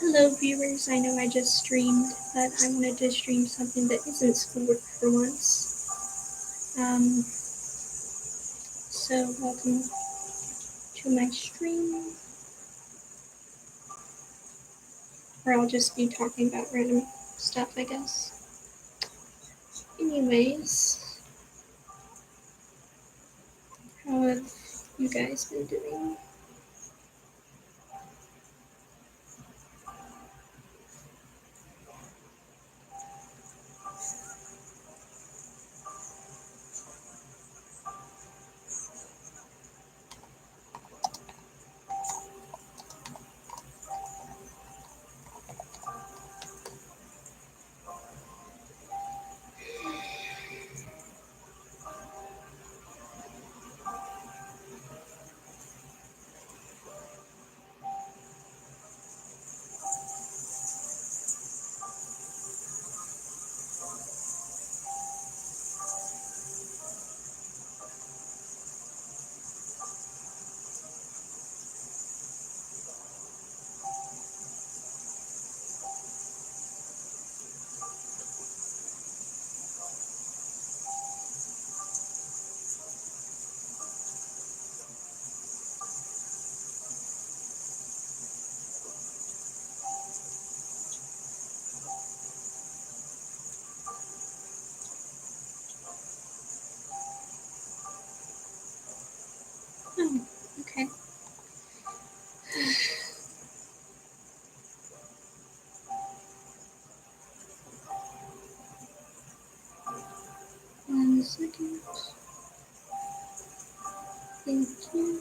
Hello viewers, I know I just streamed, but I wanted to stream something that isn't schoolwork for once. So welcome to my stream, where I'll just be talking about random stuff, I guess. Anyways, how have you guys been doing? Oh, okay. One second. Thank you.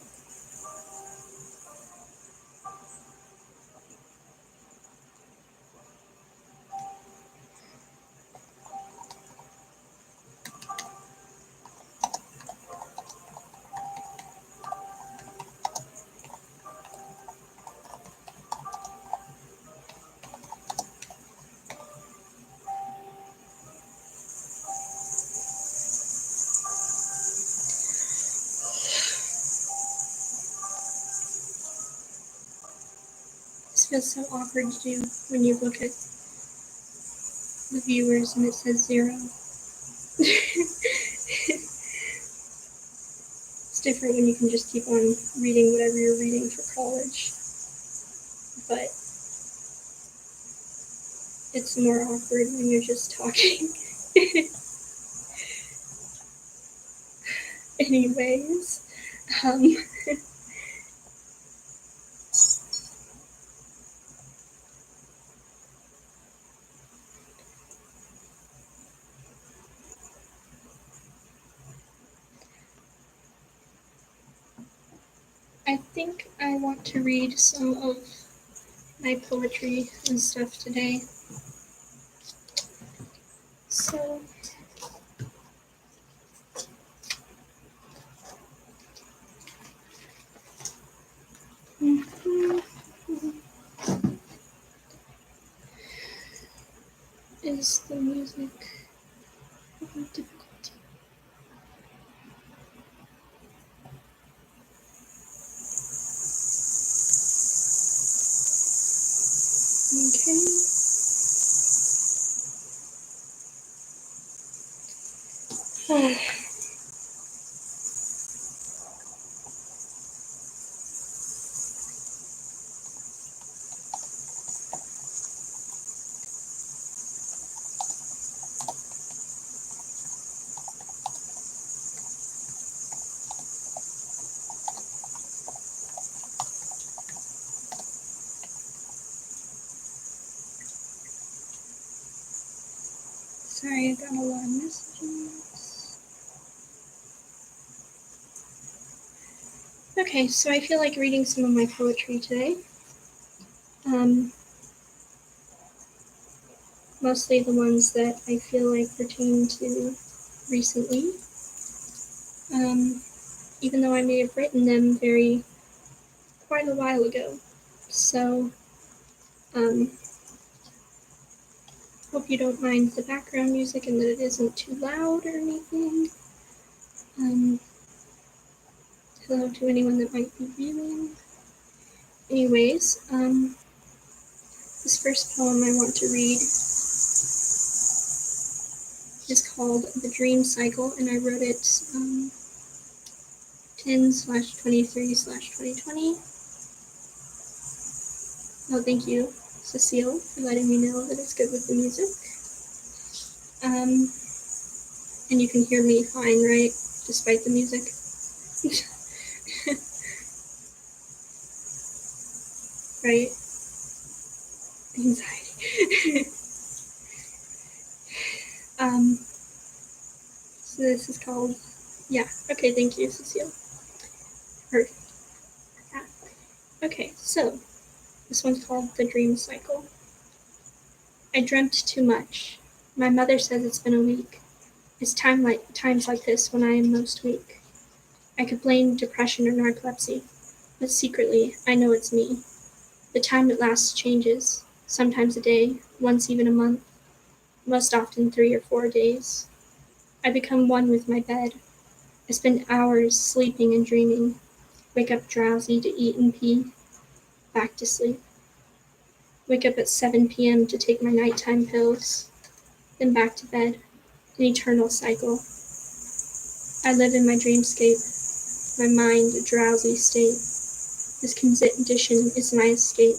This feels so awkward to do when you look at the viewers and it says 0. It's different when you can just keep on reading whatever you're reading for college. But it's more awkward when you're just talking. Anyways, I think I want to read some of my poetry and stuff today. So, is the music having difficulty? Okay. Oh. Sorry, I got a lot of messages. Okay, so I feel like reading some of my poetry today. Mostly the ones that I feel like pertain to recently. Even though I may have written them quite a while ago. So, hope you don't mind the background music and that it isn't too loud or anything. Hello to anyone that might be viewing. Anyways, this first poem I want to read is called The Dream Cycle, and I wrote it 10/23/2020. Oh, thank you, Cecile, for letting me know that it's good with the music. And you can hear me fine, right? Despite the music. Right? Anxiety. So this is called, yeah, okay, thank you, Cecile. Perfect. Yeah. Okay, so this one's called The Dream Cycle. I dreamt too much. My mother says it's been a week. It's times like this when I am most weak. I could blame depression or narcolepsy, but secretly, I know it's me. The time it lasts changes, sometimes a day, once even a month, most often 3 or 4 days. I become one with my bed. I spend hours sleeping and dreaming, wake up drowsy to eat and pee, back to sleep. Wake up at 7 p.m. to take my nighttime pills, then back to bed, an eternal cycle. I live in my dreamscape, my mind a drowsy state. This condition is my escape.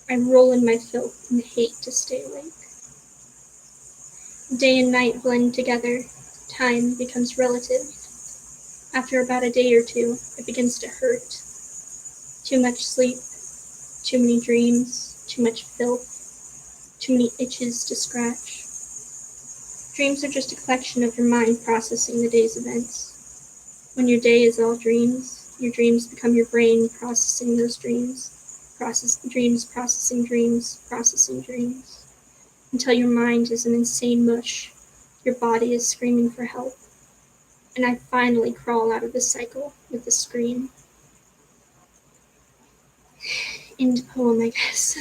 I roll in my filth and hate to stay awake. Day and night blend together. Time becomes relative. After about a day or two, it begins to hurt. Too much sleep, too many dreams, too much filth, too many itches to scratch. Dreams are just a collection of your mind processing the day's events. When your day is all dreams, your dreams become your brain processing those dreams. Processing dreams, until your mind is an insane mush. Your body is screaming for help. And I finally crawl out of the cycle with a scream. End poem, I guess.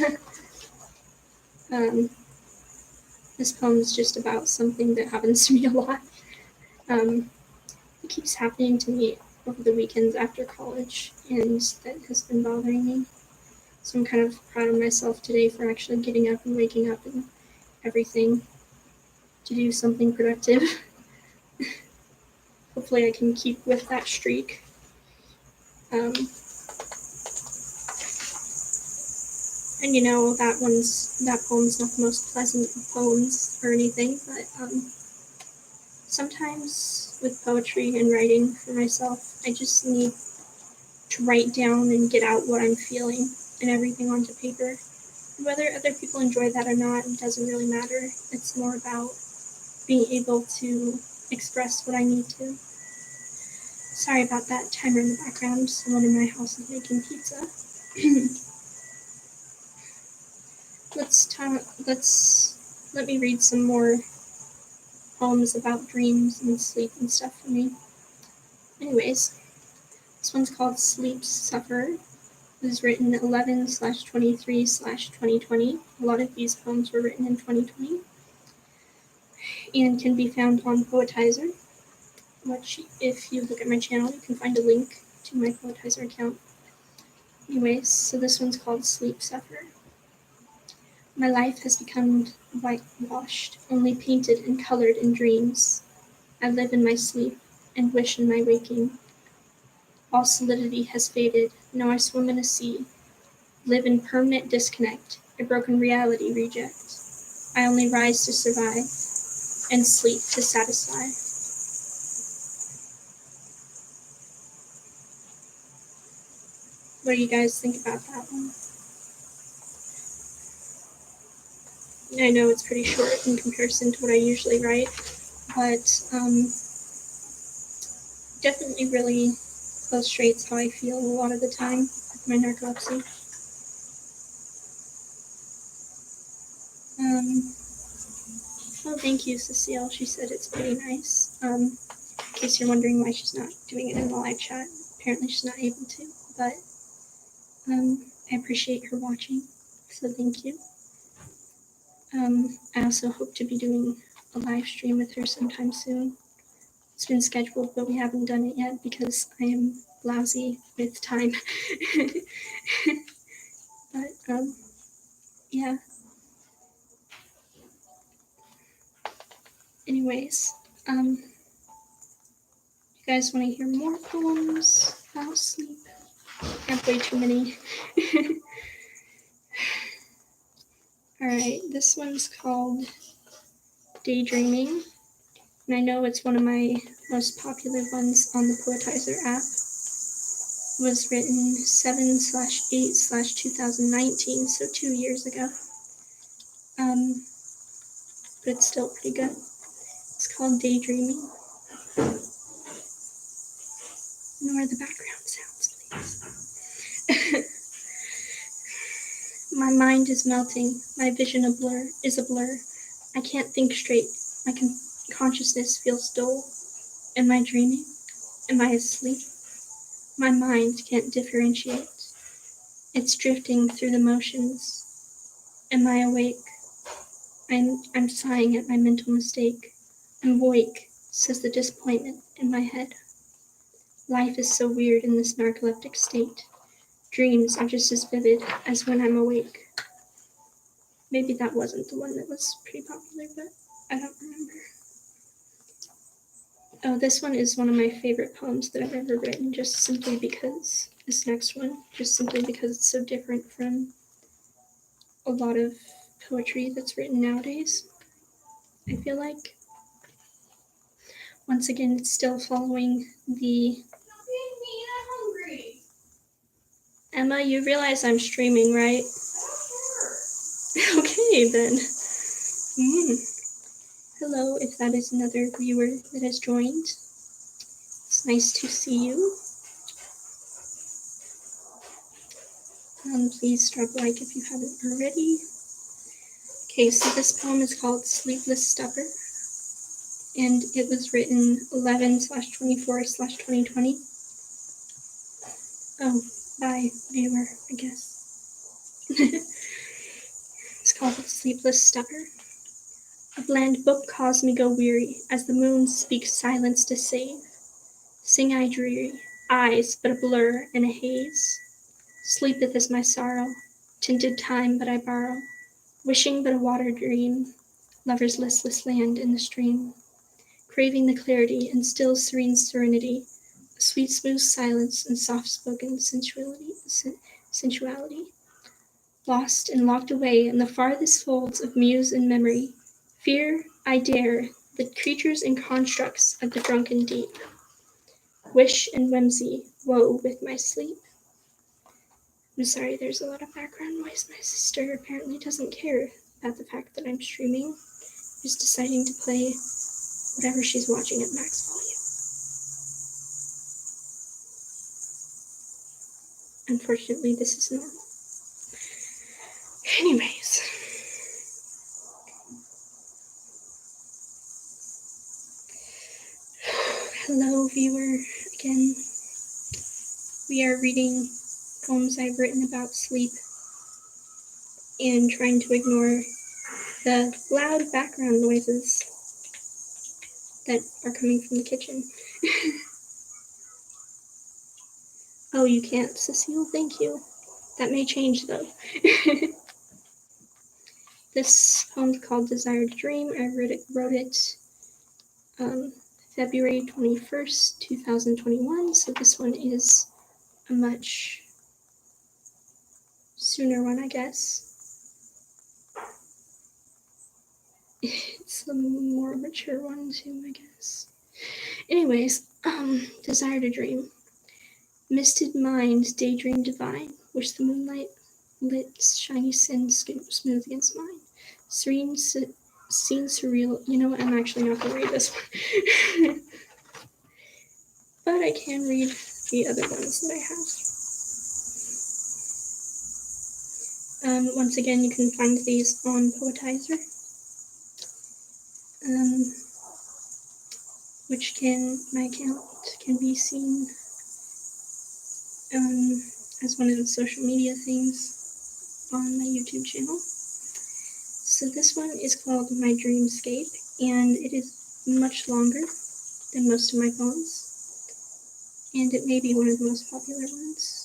This poem is just about something that happens to me a lot. It keeps happening to me over the weekends after college, and that has been bothering me. So I'm kind of proud of myself today for actually getting up and waking up and everything to do something productive. Hopefully I can keep with that streak. And that poem's not the most pleasant of poems or anything, but sometimes with poetry and writing for myself, I just need to write down and get out what I'm feeling and everything onto paper. Whether other people enjoy that or not, it doesn't really matter. It's more about being able to express what I need to. Sorry about that timer in the background. Someone in my house is making pizza. Let me read some more poems about dreams and sleep and stuff for me. Anyways, this one's called Sleep Sufferer. It was written 11/23/2020. A lot of these poems were written in 2020 and can be found on Poetizer, which if you look at my channel, you can find a link to my Poetizer account. Anyways, so this one's called Sleep Sufferer. My life has become whitewashed, only painted and colored in dreams. I live in my sleep and wish in my waking. All solidity has faded, now I swim in a sea, live in permanent disconnect, a broken reality reject. I only rise to survive and sleep to satisfy. What do you guys think about that one? I know it's pretty short in comparison to what I usually write, but definitely really illustrates how I feel a lot of the time with my narcolepsy. Oh, thank you, Cecile. She said it's pretty nice. In case you're wondering why she's not doing it in the live chat, apparently she's not able to, but I appreciate her watching, so thank you. I also hope to be doing a live stream with her sometime soon. It's been scheduled, but we haven't done it yet because I am lousy with time. But, yeah. Anyways, you guys want to hear more poems about sleep? I have way too many. Alright, this one's called Daydreaming, and I know it's one of my most popular ones on the Poetizer app. It was written 7/8/2019, so 2 years ago. But it's still pretty good. It's called Daydreaming. Ignore the background sounds, please. My mind is melting, my vision is a blur. I can't think straight, my consciousness feels dull. Am I dreaming? Am I asleep? My mind can't differentiate. It's drifting through the motions. Am I awake? I'm sighing at my mental mistake. I'm awake, says the disappointment in my head. Life is so weird in this narcoleptic state. Dreams are just as vivid as when I'm awake. Maybe that wasn't the one that was pretty popular, but I don't remember. Oh, this one is one of my favorite poems that I've ever written, just simply because it's so different from a lot of poetry that's written nowadays. I feel like, once again, it's still following the... Emma, you realize I'm streaming, right? Okay, then. Hello, if that is another viewer that has joined. It's nice to see you. Please drop a like if you haven't already. Okay, so this poem is called Sleepless Stuffer, and it was written 11/24/2020. Oh, bye, viewer, I guess. It's called Sleepless Stuffer. A bland book caused me go weary, as the moon speaks silence to save. Sing I dreary, eyes but a blur and a haze. Sleepeth is my sorrow, tinted time but I borrow, wishing but a water dream, lover's listless land in the stream, craving the clarity and still serene serenity, a sweet smooth silence and soft-spoken sensuality, lost and locked away in the farthest folds of muse and memory, fear, I dare, the creatures and constructs of the drunken deep, wish and whimsy, woe with my sleep. I'm sorry, there's a lot of background noise. My sister apparently doesn't care about the fact that I'm streaming. She's deciding to play whatever she's watching at max volume. Unfortunately, this is normal. Anyways. Hello, viewer. Again, we are reading poems I've written about sleep and trying to ignore the loud background noises that are coming from the kitchen. Oh, you can't, Cecile? Thank you. That may change, though. This poem's called Desire to Dream. I wrote it February 21st, 2021, so this one is a much sooner one, I guess. It's a more mature one, too, I guess. Anyways, Desire to Dream. Misted mind, daydream divine, wish the moonlight lit shiny sin smooth against mine. Serene, scene surreal. You know what? I'm actually not going to read this one. But I can read the other ones that I have. Once again, you can find these on Poetizer. My account can be seen as one of the social media things on my YouTube channel. So this one is called My Dreamscape, and it is much longer than most of my poems, and it may be one of the most popular ones.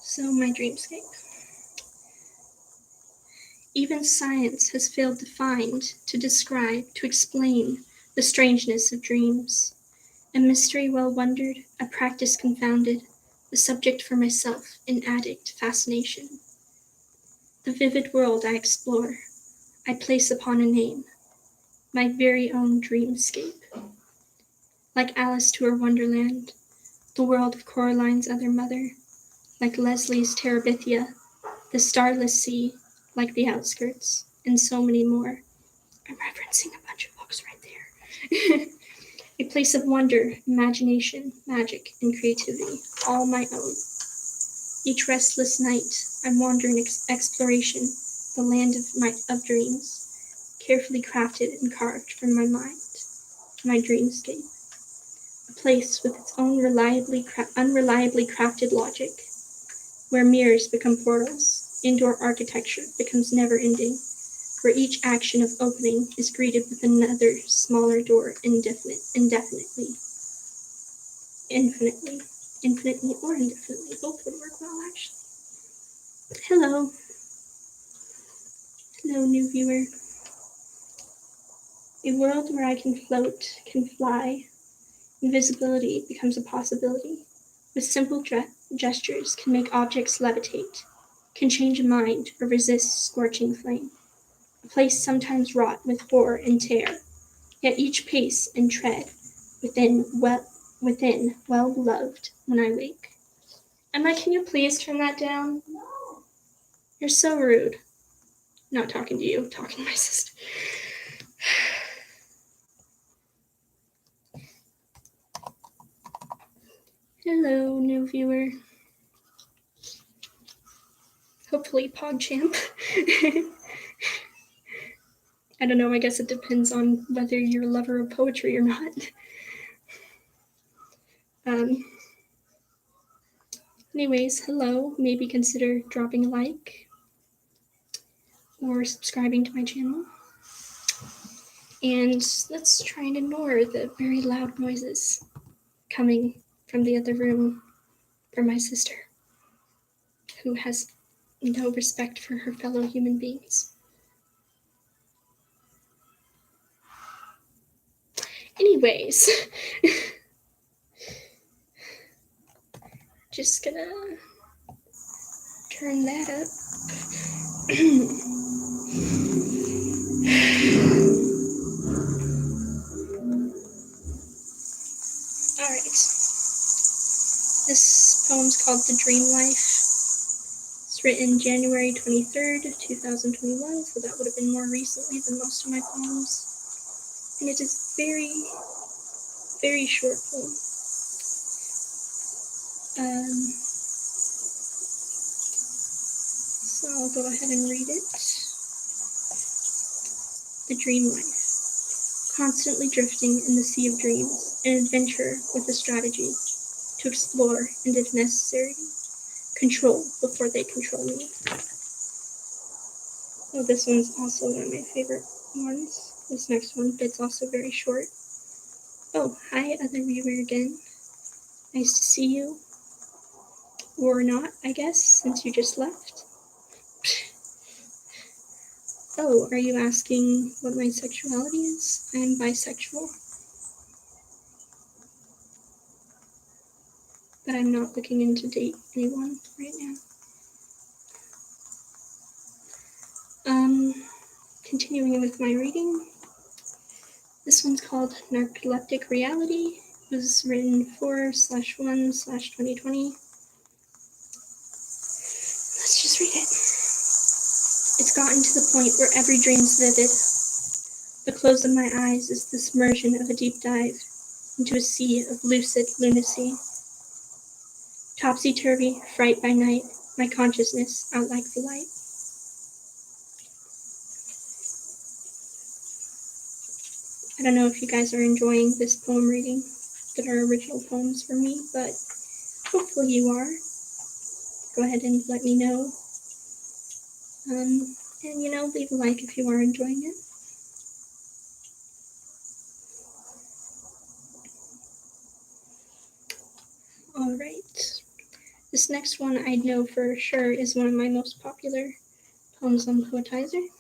So, my dreamscape. Even science has failed to find, to describe, to explain the strangeness of dreams. A mystery well wondered, a practice confounded, the subject for myself, an addict fascination. The vivid world I explore, I place upon a name, my very own dreamscape. Like Alice to her wonderland, the world of Coraline's other mother, like Leslie's Terabithia, the starless sea, like the outskirts, and so many more. I'm referencing a bunch of books right there. A place of wonder, imagination, magic, and creativity, all my own. Each restless night, I'm wandering exploration, the land of dreams, carefully crafted and carved from my mind, my dreamscape. A place with its own unreliably crafted logic, where mirrors become portals, indoor architecture becomes never-ending, where each action of opening is greeted with another smaller door infinitely, or indefinitely. Both would work well, actually. Hello, new viewer. A world where I can float, can fly. Invisibility becomes a possibility. With simple gestures, can make objects levitate, can change a mind or resist scorching flame. A place sometimes wrought with horror and terror, yet each pace and tread within well beloved when I wake. Emma, can you please turn that down? You're so rude. Not talking to you, talking to my sister. Hello, new viewer. Hopefully PogChamp. I don't know, I guess it depends on whether you're a lover of poetry or not. Anyways, hello. Maybe consider dropping a like or subscribing to my channel. And let's try and ignore the very loud noises coming from the other room from my sister, who has no respect for her fellow human beings. Anyways, just gonna turn that up. Alright. This poem's called The Dream Life. It's written January 23rd, 2021, so that would have been more recently than most of my poems. And it is very very short poem. So I'll go ahead and read it. The Dream Life. Constantly drifting in the sea of dreams, an adventure with a strategy to explore and, if necessary, control before they control me. Oh, this one's also one of my favorite ones. This next one, but it's also very short. Oh, hi, other viewer again. Nice to see you. Or not, I guess, since you just left. Oh, are you asking what my sexuality is? I am bisexual. But I'm not looking to date anyone right now. Continuing with my reading. This one's called Narcoleptic Reality. It was written 4/1/2020. Let's just read it. It's gotten to the point where every dream's vivid. The close of my eyes is the submersion of a deep dive into a sea of lucid lunacy. Topsy-turvy, fright by night, my consciousness out like the light. I don't know if you guys are enjoying this poem reading that are original poems for me, but hopefully you are. Go ahead and let me know. And, leave a like if you are enjoying it. Alright. This next one I know for sure is one of my most popular poems on Poetizer.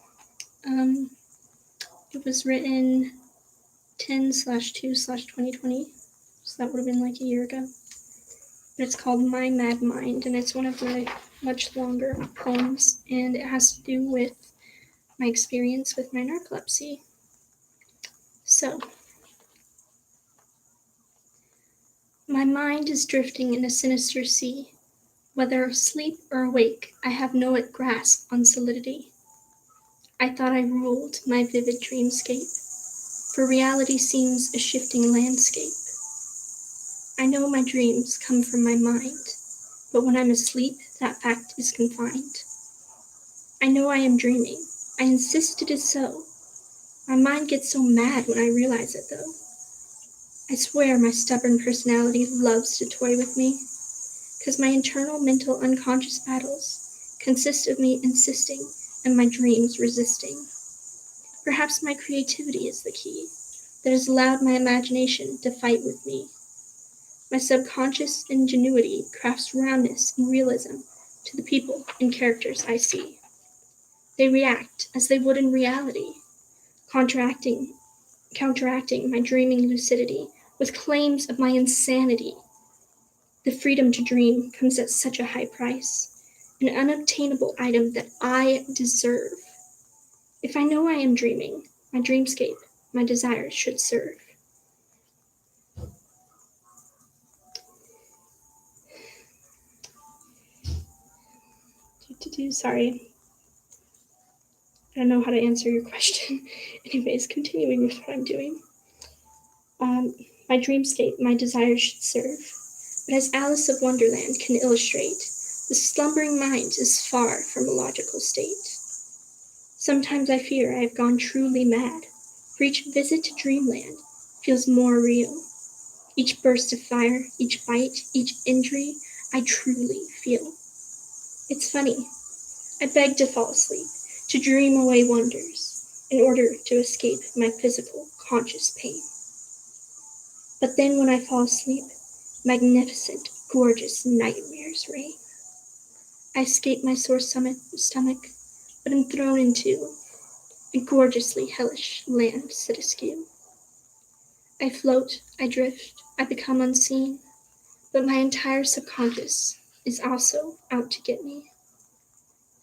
It was written 10/2/2020, so that would have been like a year ago. But it's called My Mad Mind, and it's one of my much longer poems, and it has to do with my experience with my narcolepsy. So, my mind is drifting in a sinister sea. Whether asleep or awake, I have no grasp on solidity. I thought I ruled my vivid dreamscape, for reality seems a shifting landscape. I know my dreams come from my mind, but when I'm asleep, that fact is confined. I know I am dreaming. I insist it is so. My mind gets so mad when I realize it, though. I swear my stubborn personality loves to toy with me, 'cause my internal mental unconscious battles consist of me insisting and my dreams resisting. Perhaps my creativity is the key that has allowed my imagination to fight with me. My subconscious ingenuity crafts roundness and realism to the people and characters I see. They react as they would in reality, counteracting my dreaming lucidity with claims of my insanity. The freedom to dream comes at such a high price, an unobtainable item that I deserve. If I know I am dreaming, my dreamscape, my desires should serve. Sorry. I don't know how to answer your question. Anyways, continuing with what I'm doing. My dreamscape, my desires should serve. But as Alice of Wonderland can illustrate, the slumbering mind is far from a logical state. Sometimes I fear I have gone truly mad, for each visit to dreamland feels more real. Each burst of fire, each bite, each injury, I truly feel. It's funny. I beg to fall asleep, to dream away wonders, in order to escape my physical, conscious pain. But then when I fall asleep, magnificent, gorgeous nightmares reign. I escape my sore stomach, but am thrown into a gorgeously hellish land set askew. I float, I drift, I become unseen, but my entire subconscious is also out to get me.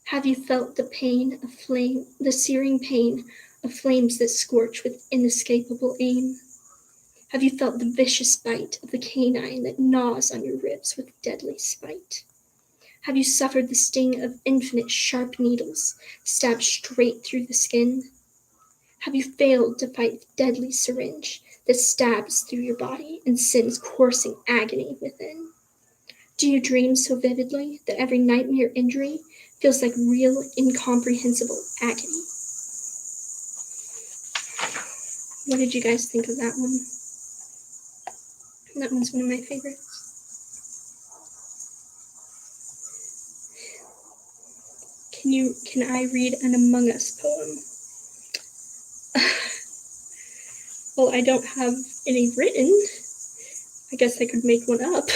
Have you felt the pain of flame, the searing pain of flames that scorch with inescapable aim? Have you felt the vicious bite of the canine that gnaws on your ribs with deadly spite? Have you suffered the sting of infinite sharp needles stabbed straight through the skin? Have you failed to fight the deadly syringe that stabs through your body and sends coursing agony within? Do you dream so vividly that every nightmare injury feels like real, incomprehensible agony? What did you guys think of that one? That one's one of my favorites. Can I read an Among Us poem? Well, I don't have any written. I guess I could make one up.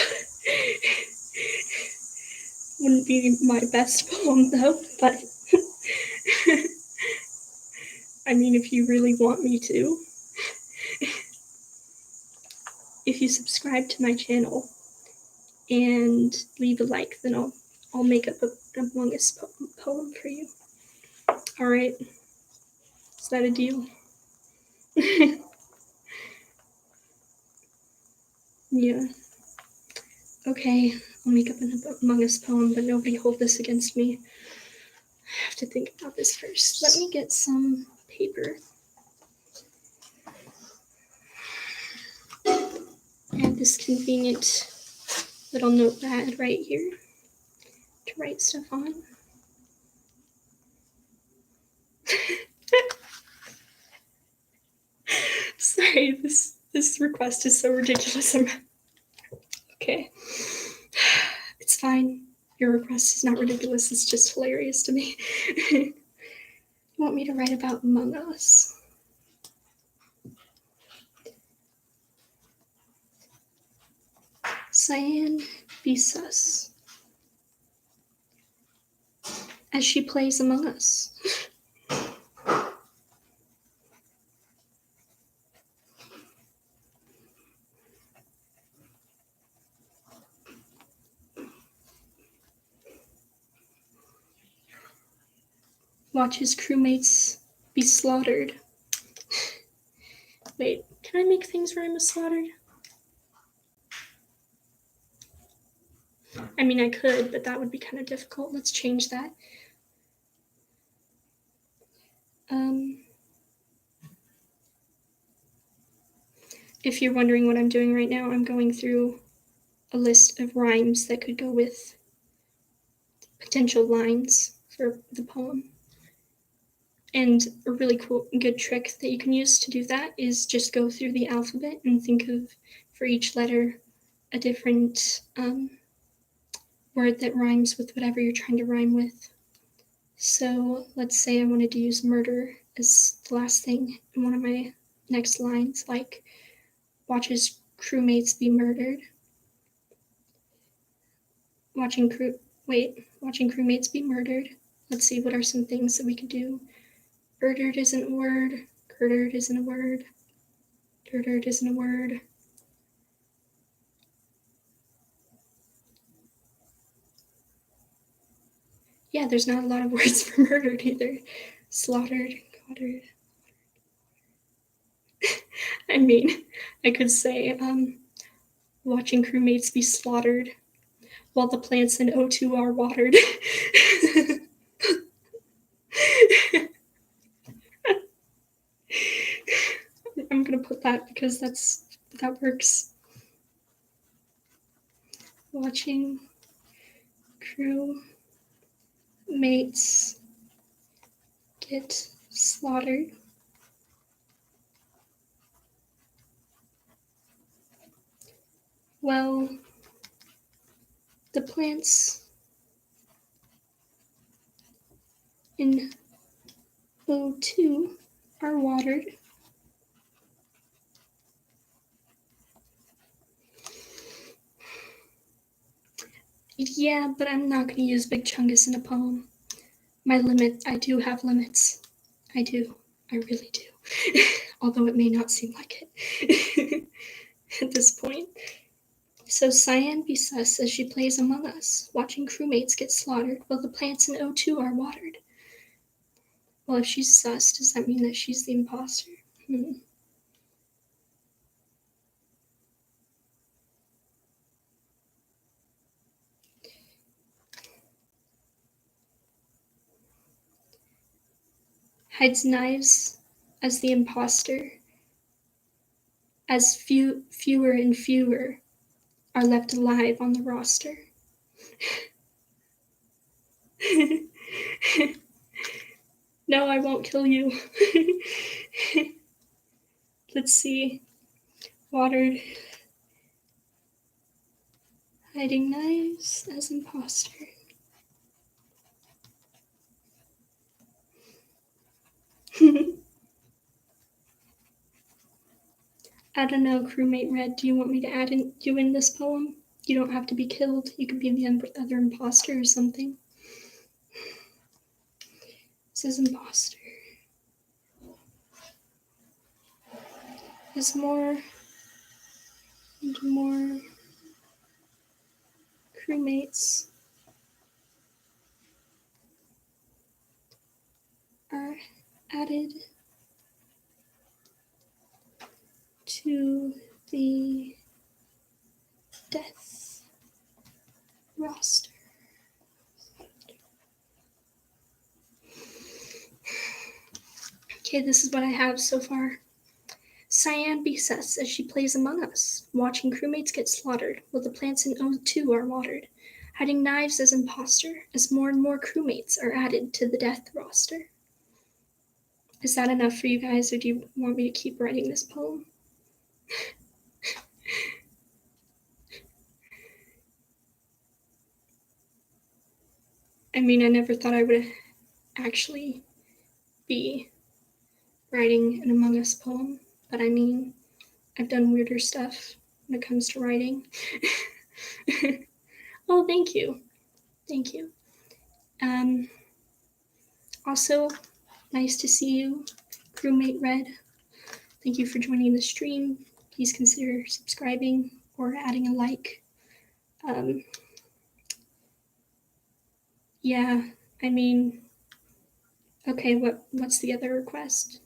Wouldn't be my best poem though, but I mean, if you really want me to. If you subscribe to my channel and leave a like, then I'll make up an Among Us poem for you. Alright? Is that a deal? Yeah. Okay, I'll make up an Among Us poem, but nobody hold this against me. I have to think about this first. Let me get some paper. And this convenient little notepad right here to write stuff on. Sorry, this request is so ridiculous. Okay. It's fine. Your request is not ridiculous, it's just hilarious to me. You want me to write about Among Us? Cyan be sus as she plays Among Us. Watch his crewmates be slaughtered. Wait, can I make things rhyme with slaughtered? I mean, I could, but that would be kind of difficult. Let's change that. If you're wondering what I'm doing right now, I'm going through a list of rhymes that could go with potential lines for the poem. And a really good trick that you can use to do that is just go through the alphabet and think of, for each letter, a different word that rhymes with whatever you're trying to rhyme with. So let's say I wanted to use murder as the last thing in one of my next lines, like watches crewmates be murdered. Watching crewmates be murdered. Let's see, what are some things that we could do? Murdered isn't a word. Murdered isn't a word. Murdered isn't a word. Yeah, there's not a lot of words for murdered either. Slaughtered, slaughtered. I mean, I could say, watching crewmates be slaughtered while the plants in O2 are watered. I'm gonna put that because that works. Watching crew mates get slaughtered. Well, the plants in O2 are watered. Yeah, but I'm not going to use Big Chungus in a poem. I do have limits. I do. I really do. Although it may not seem like it at this point. So Cyan be sus as she plays Among Us, watching crewmates get slaughtered while the plants in O2 are watered. Well, if she's sus, does that mean that she's the imposter? Hides knives as the imposter as fewer and fewer are left alive on the roster. No, I won't kill you. Let's see. Watered. Hiding knives as imposter. I don't know, crewmate Red. Do you want me to add you in this poem? You don't have to be killed. You could be the other imposter or something. This is imposter. As more and more crewmates are added to the death roster. Okay, this is what I have so far. Cyan besets as she plays among us, watching crewmates get slaughtered while the plants in O2 are watered. Hiding knives as imposter as more and more crewmates are added to the death roster. Is that enough for you guys, or do you want me to keep writing this poem? I mean, I never thought I would actually be writing an Among Us poem, but I mean, I've done weirder stuff when it comes to writing. Oh, thank you. Thank you. Also, nice to see you, crewmate Red. Thank you for joining the stream. Please consider subscribing or adding a like. Yeah, I mean, okay, what's the other request?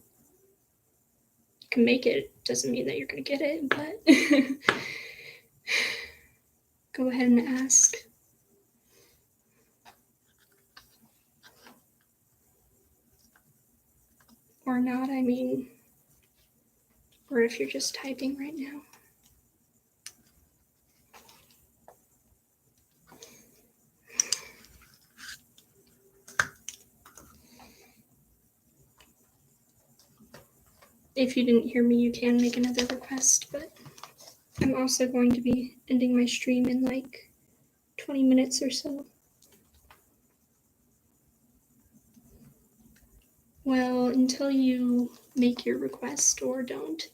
You can make it. Doesn't mean that you're gonna get it, but go ahead and ask. Or not, I mean, or if you're just typing right now. If you didn't hear me, you can make another request, but I'm also going to be ending my stream in like 20 minutes or so. Well, until you make your request or don't,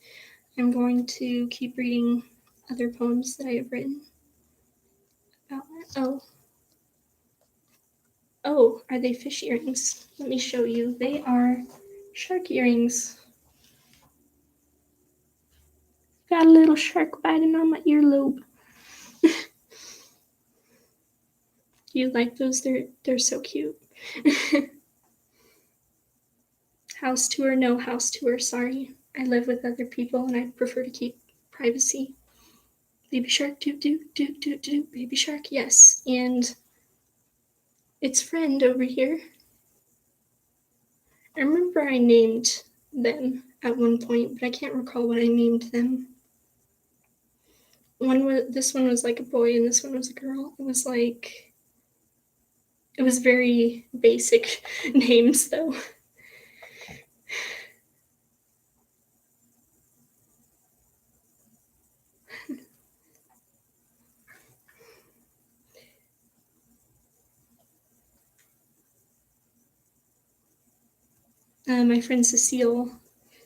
I'm going to keep reading other poems that I have written about that. Oh, are they fish earrings? Let me show you. They are shark earrings. Got a little shark biting on my earlobe. You like those? They're so cute. House tour, no house tour, sorry. I live with other people and I prefer to keep privacy. Baby shark, do, baby shark, yes. And its friend over here. I remember I named them at one point, but I can't recall what I named them. This one was like a boy and this one was a girl. It was very basic names though. My friend Cecile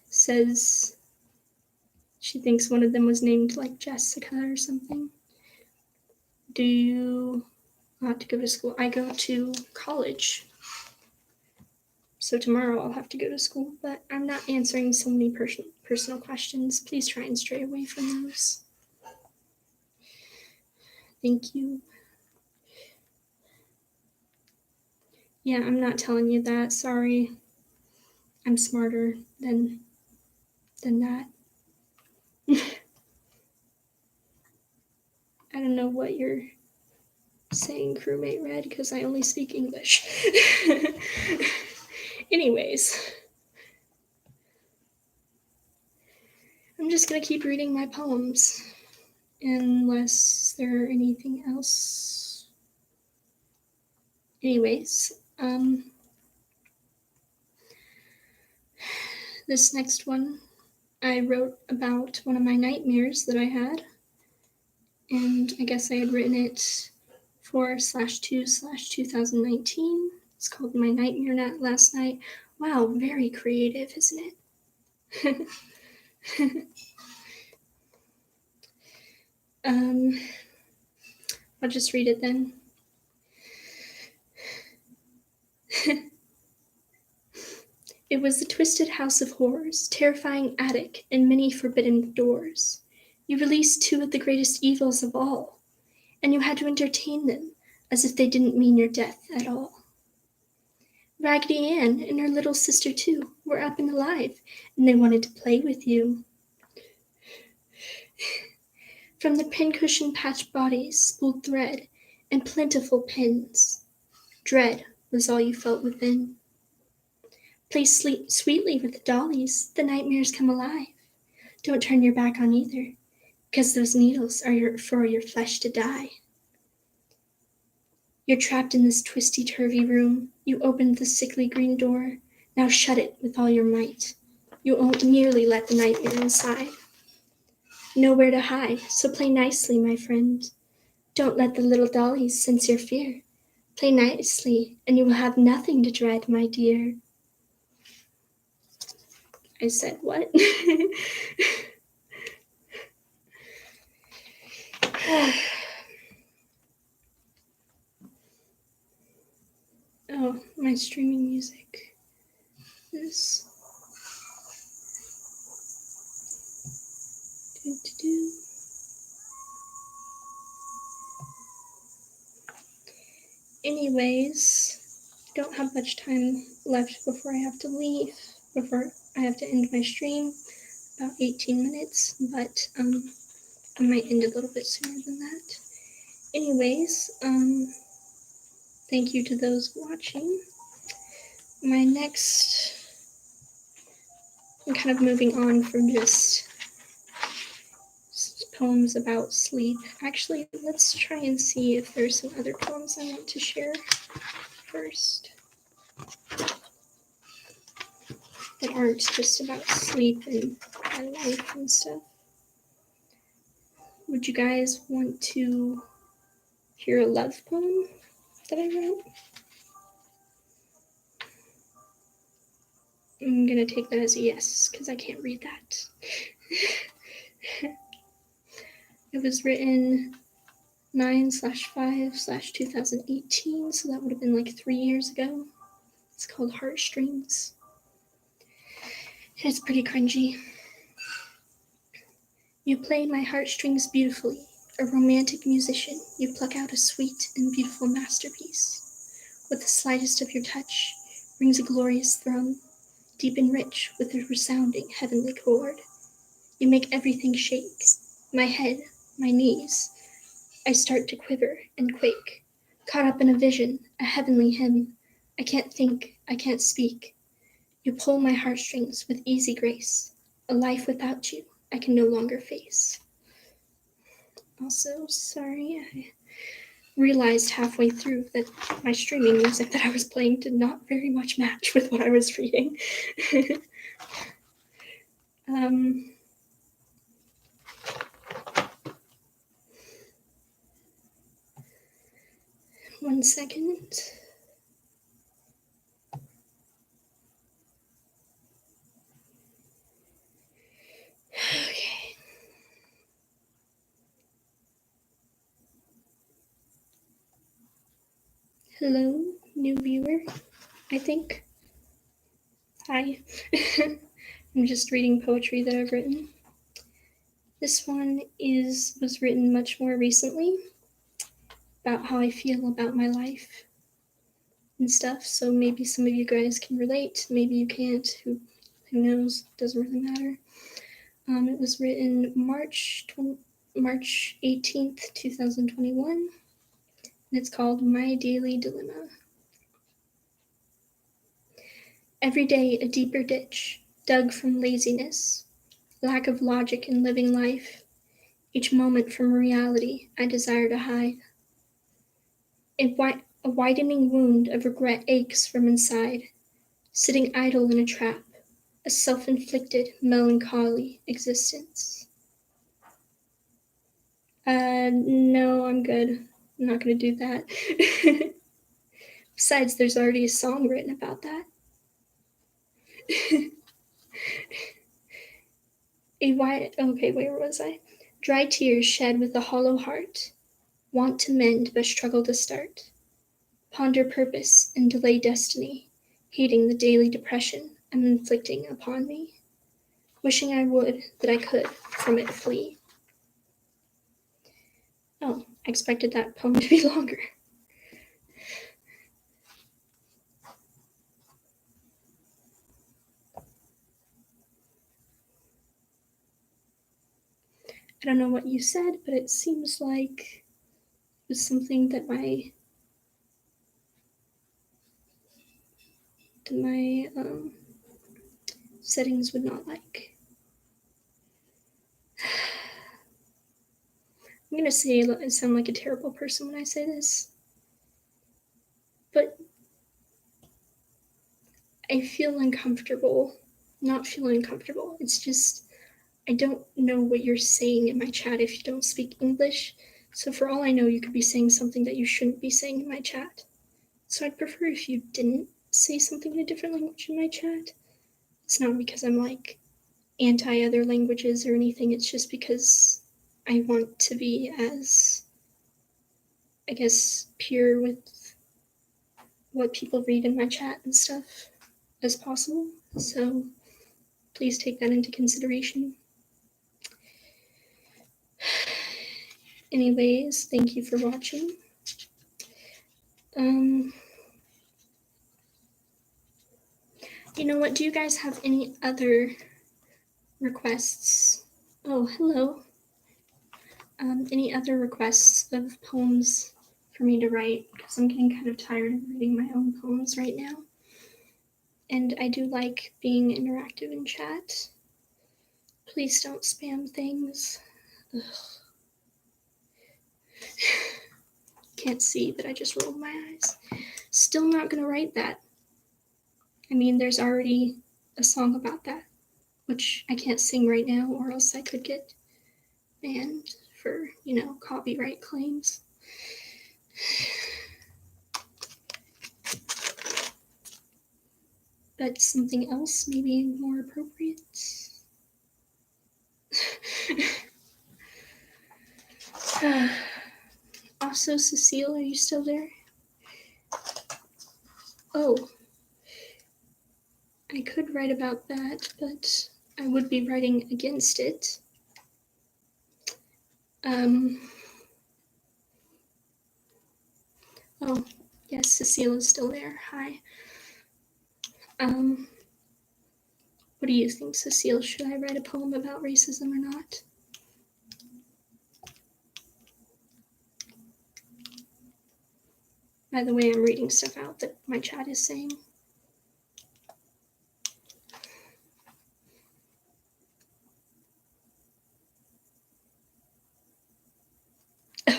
says she thinks one of them was named like Jessica or something. Do you have to go to school? I go to college. So tomorrow I'll have to go to school, but I'm not answering so many personal questions. Please try and stray away from those. Thank you. Yeah, I'm not telling you that. Sorry. I'm smarter than that. I don't know what you're saying, crewmate Red, because I only speak English. Anyways, I'm just gonna keep reading my poems, unless there are anything else. Anyways, this next one I wrote about one of my nightmares that I had, and I guess I had written it 4/2/2019. It's called My Nightmare Last Night. Wow, very creative, isn't it? I'll just read it then. It was a twisted house of horrors, terrifying attic, and many forbidden doors. You released two of the greatest evils of all, and you had to entertain them as if they didn't mean your death at all. Raggedy Ann and her little sister, too, were up and alive, and they wanted to play with you. From the pincushion patched bodies spooled thread and plentiful pins. Dread was all you felt within. Play sweetly with the dollies, the nightmares come alive. Don't turn your back on either, 'cause those needles are for your flesh to die. You're trapped in this twisty-turvy room. You opened the sickly green door. Now shut it with all your might. You won't merely let the nightmare inside. Nowhere to hide, so play nicely, my friend. Don't let the little dollies sense your fear. Play nicely, and you will have nothing to dread, my dear. I said, what? Oh, my streaming music is... Anyways, don't have much time left before I have to leave, before I have to end my stream, about 18 minutes, but I might end a little bit sooner than that. Anyways, thank you to those watching. My next, I'm kind of moving on from just poems about sleep. Actually, let's try and see if there's some other poems I want to share first that aren't just about sleep and my life and stuff. Would you guys want to hear a love poem that I wrote? I'm gonna take that as a yes, because I can't read that. It was written 9/5/2018, so that would have been like 3 years ago. It's called Heartstrings. It's pretty cringy. You play my heartstrings beautifully. A romantic musician, you pluck out a sweet and beautiful masterpiece. With the slightest of your touch, rings a glorious throne, deep and rich with a resounding heavenly chord. You make everything shake, my head, my knees. I start to quiver and quake, caught up in a vision, a heavenly hymn. I can't think, I can't speak. You pull my heartstrings with easy grace. A life without you, I can no longer face. Also, sorry, I realized halfway through that my streaming music that I was playing did not very much match with what I was reading. One second. Okay. Hello, new viewer, I think. Hi. I'm just reading poetry that I've written. This one was written much more recently about how I feel about my life and stuff, so maybe some of you guys can relate, maybe you can't, who knows, doesn't really matter. It was written March 18th, 2021, and it's called My Daily Dilemma. Every day a deeper ditch, dug from laziness, lack of logic in living life, each moment from reality I desire to hide. A widening wound of regret aches from inside, sitting idle in a trap, a self-inflicted, melancholy existence. No, I'm good. I'm not gonna do that. Besides, there's already a song written about that. Okay, where was I? Dry tears shed with a hollow heart, want to mend but struggle to start. Ponder purpose and delay destiny, hating the daily depression I'm inflicting upon me. Wishing I would, that I could, from it flee. Oh, I expected that poem to be longer. I don't know what you said, but it seems like it was something that my settings would not like. I'm gonna say I sound like a terrible person when I say this, but I feel uncomfortable. Not feeling uncomfortable. It's just I don't know what you're saying in my chat if you don't speak English. So for all I know, you could be saying something that you shouldn't be saying in my chat. So I'd prefer if you didn't say something in a different language in my chat. It's not because I'm like anti other languages or anything. It's just because I want to be as, I guess, pure with what people read in my chat and stuff as possible. So please take that into consideration. Anyways, thank you for watching. You know what? Do you guys have any other requests? Oh, hello. Any other requests of poems for me to write? Because I'm getting kind of tired of reading my own poems right now. And I do like being interactive in chat. Please don't spam things. Ugh. Can't see, but I just rolled my eyes. Still not gonna write that. I mean, there's already a song about that, which I can't sing right now, or else I could get banned for, copyright claims. But something else, maybe more appropriate. Also, Cecile, are you still there? Oh, I could write about that, but I would be writing against it. Oh, yes, Cecile is still there. Hi. What do you think, Cecile? Should I write a poem about racism or not? By the way, I'm reading stuff out that my chat is saying.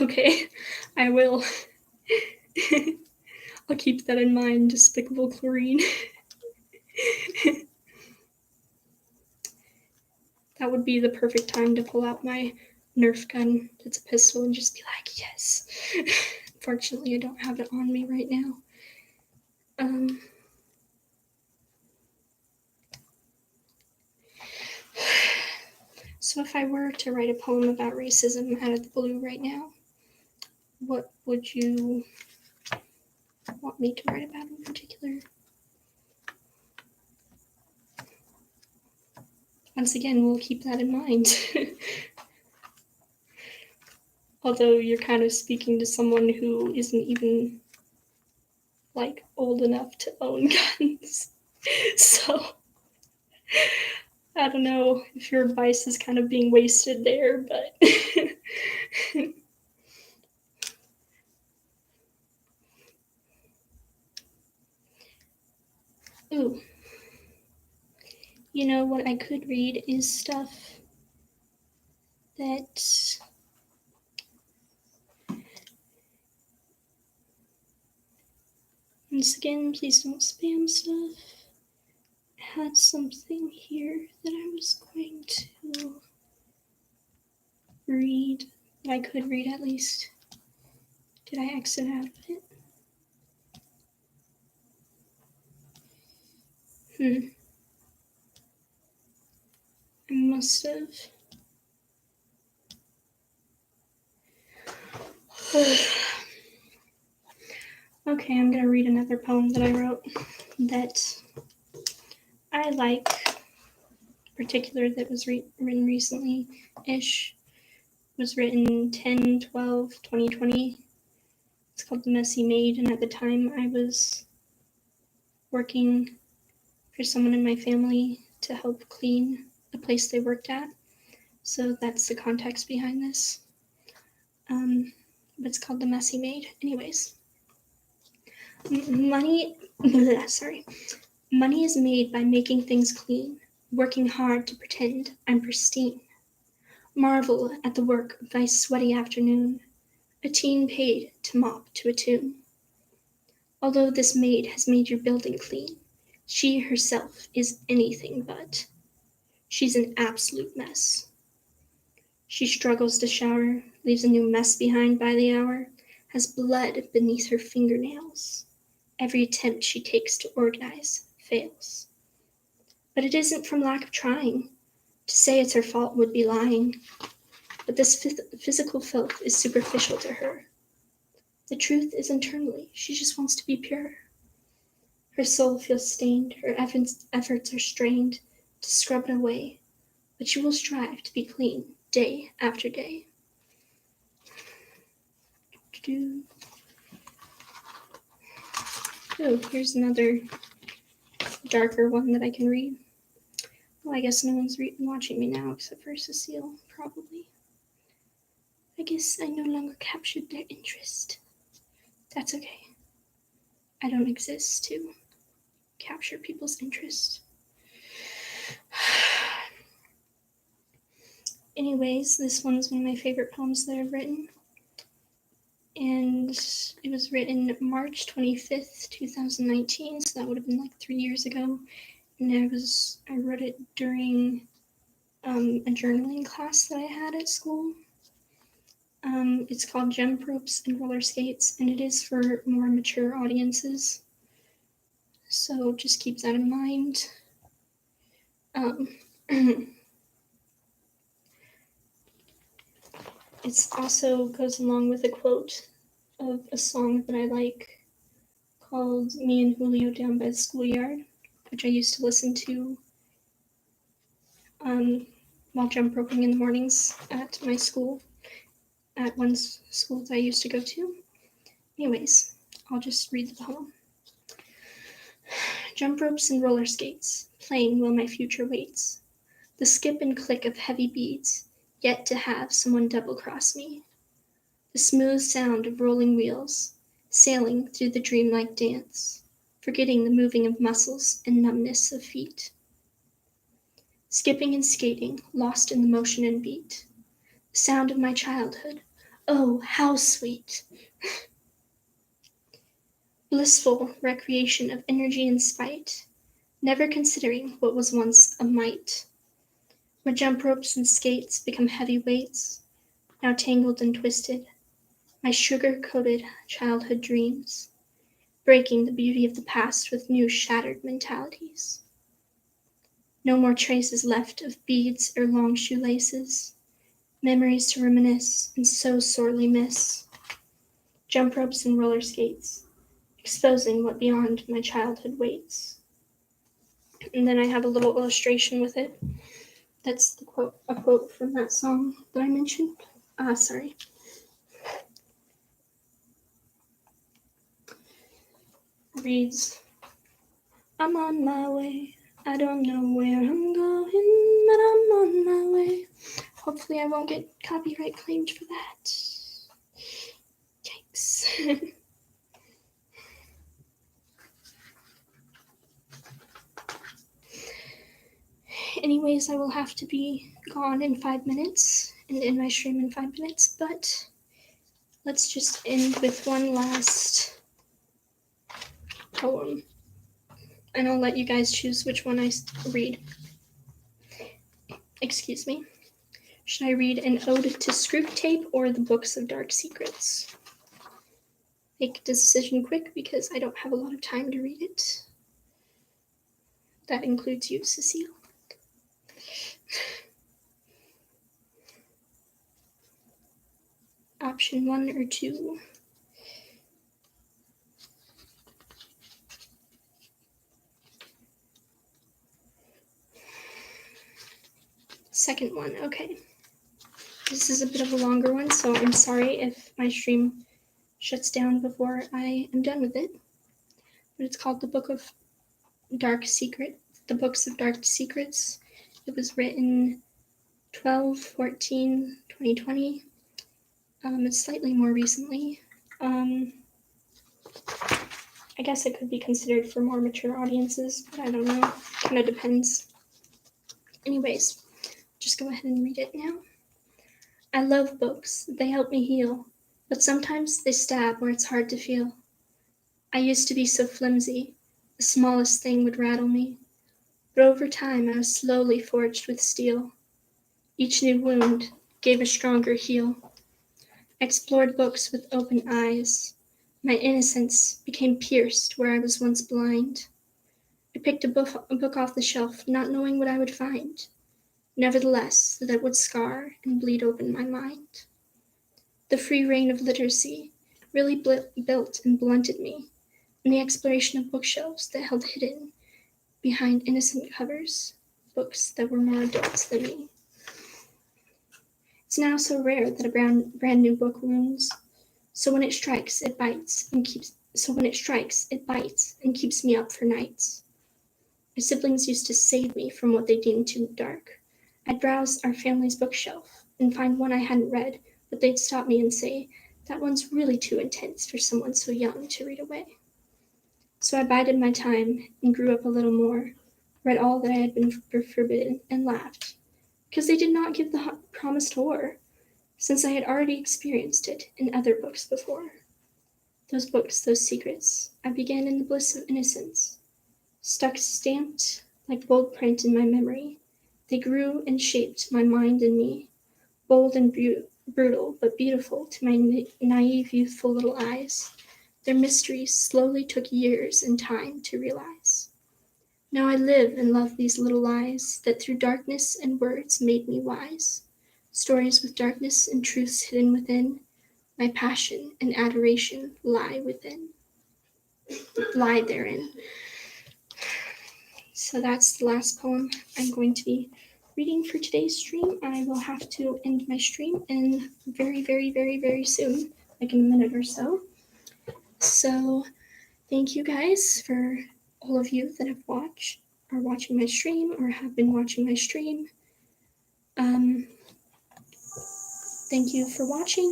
Okay, I will. I'll keep that in mind, despicable chlorine. That would be the perfect time to pull out my Nerf gun. It's a pistol and just be like, yes. Fortunately, I don't have it on me right now. So if I were to write a poem about racism out of the blue right now, what would you want me to write about in particular? Once again, we'll keep that in mind. Although you're kind of speaking to someone who isn't even, like, old enough to own guns. So, I don't know if your advice is kind of being wasted there, but... Ooh. What I could read is stuff that once again, please don't spam stuff. I had something here that I was going to read, that I could read at least. Did I exit out of it? I must have. Okay, I'm gonna read another poem that I wrote that I like, particular, that was written recently-ish. Was written 10/12/2020. It's called Messy Maid, and at the time I was working for someone in my family to help clean the place they worked at. So that's the context behind this. But it's called The Messy Maid. Anyways. Money is made by making things clean, working hard to pretend I'm pristine. Marvel at the work of thy sweaty afternoon, a teen paid to mop to a tune. Although this maid has made your building clean, she herself is anything but. She's an absolute mess. She struggles to shower, leaves a new mess behind by the hour, has blood beneath her fingernails. Every attempt she takes to organize fails. But it isn't from lack of trying. To say it's her fault would be lying. But this physical filth is superficial to her. The truth is internally, she just wants to be pure. Her soul feels stained, her efforts are strained to scrub it away, but she will strive to be clean day after day. Oh, here's another darker one that I can read. Well, I guess no one's watching me now except for Cecile, probably. I guess I no longer captured their interest. That's okay. I don't exist to capture people's interest. Anyways, this one's one of my favorite poems that I've written. And it was written March 25th, 2019, so that would have been like 3 years ago. And I wrote it during a journaling class that I had at school. It's called Jump Ropes and Roller Skates, and it is for more mature audiences. So just keep that in mind. It also goes along with a quote of a song that I like called Me and Julio Down by the Schoolyard, which I used to listen to while jump roping in the mornings at my school, at one school that I used to go to. Anyways, I'll just read the poem. Jump ropes and roller skates, playing while my future waits. The skip and click of heavy beads, yet to have someone double-cross me. The smooth sound of rolling wheels, sailing through the dreamlike dance, forgetting the moving of muscles and numbness of feet. Skipping and skating, lost in the motion and beat. The sound of my childhood, oh, how sweet! Blissful recreation of energy and spite, never considering what was once a might. Where jump ropes and skates become heavy weights, now tangled and twisted, my sugar-coated childhood dreams, breaking the beauty of the past with new shattered mentalities. No more traces left of beads or long shoelaces, memories to reminisce and so sorely miss. Jump ropes and roller skates, exposing what beyond my childhood waits. And then I have a little illustration with it. That's a quote from that song that I mentioned. Sorry. Reads, I'm on my way. I don't know where I'm going, but I'm on my way. Hopefully I won't get copyright claimed for that. Yikes. anyways, I will have to be gone in 5 minutes and end my stream in 5 minutes, but let's just end with one last poem. And I'll let you guys choose which one I read. Excuse me. Should I read an ode to Screwtape or the Books of Dark Secrets? Make a decision quick because I don't have a lot of time to read it. That includes you, Cecile. Option 1 or 2. Second one, okay. This is a bit of a longer one, so I'm sorry if my stream shuts down before I am done with it. But it's called The Books of Dark Secrets. It was written 12/14/2020. It's slightly more recently. I guess it could be considered for more mature audiences, but I don't know. Kind of depends. Anyways, just go ahead and read it now. I love books. They help me heal, but sometimes they stab where it's hard to feel. I used to be so flimsy, the smallest thing would rattle me. But over time, I was slowly forged with steel. Each new wound gave a stronger heal. I explored books with open eyes. My innocence became pierced where I was once blind. I picked a book off the shelf, not knowing what I would find. Nevertheless, that would scar and bleed open my mind. The free reign of literacy really built and blunted me, and the exploration of bookshelves that held hidden behind innocent covers books that were more adults than me. It's now so rare that a brand new book wounds. So when it strikes, it bites and keeps me up for nights. My siblings used to save me from what they deemed too dark. I'd browse our family's bookshelf and find one I hadn't read, but they'd stop me and say, "That one's really too intense for someone so young to read away." So I bided my time and grew up a little more, read all that I had been forbidden, and laughed, because they did not give the promised horror, since I had already experienced it in other books before. Those books, those secrets, I began in the bliss of innocence. Stuck stamped like bold print in my memory, they grew and shaped my mind and me, bold and brutal but beautiful to my naive, youthful little eyes. Their mysteries slowly took years and time to realize. Now I live and love these little lies that through darkness and words made me wise. Stories with darkness and truths hidden within. My passion and adoration lie therein. So that's the last poem I'm going to be reading for today's stream. I will have to end my stream in very, very, very, very soon, like in a minute or so. So thank you guys for all of you that have are watching my stream or have been watching my stream. Thank you for watching.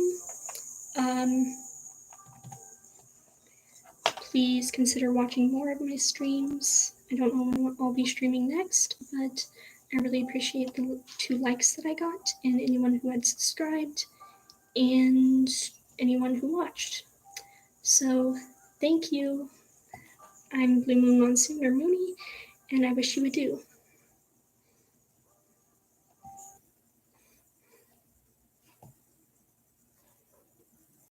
Please consider watching more of my streams. I don't know when I'll be streaming next, but I really appreciate the 2 likes that I got, and anyone who had subscribed, and anyone who watched. So, thank you. I'm BlueMoonMonsoon or Moony, and I wish you adieu.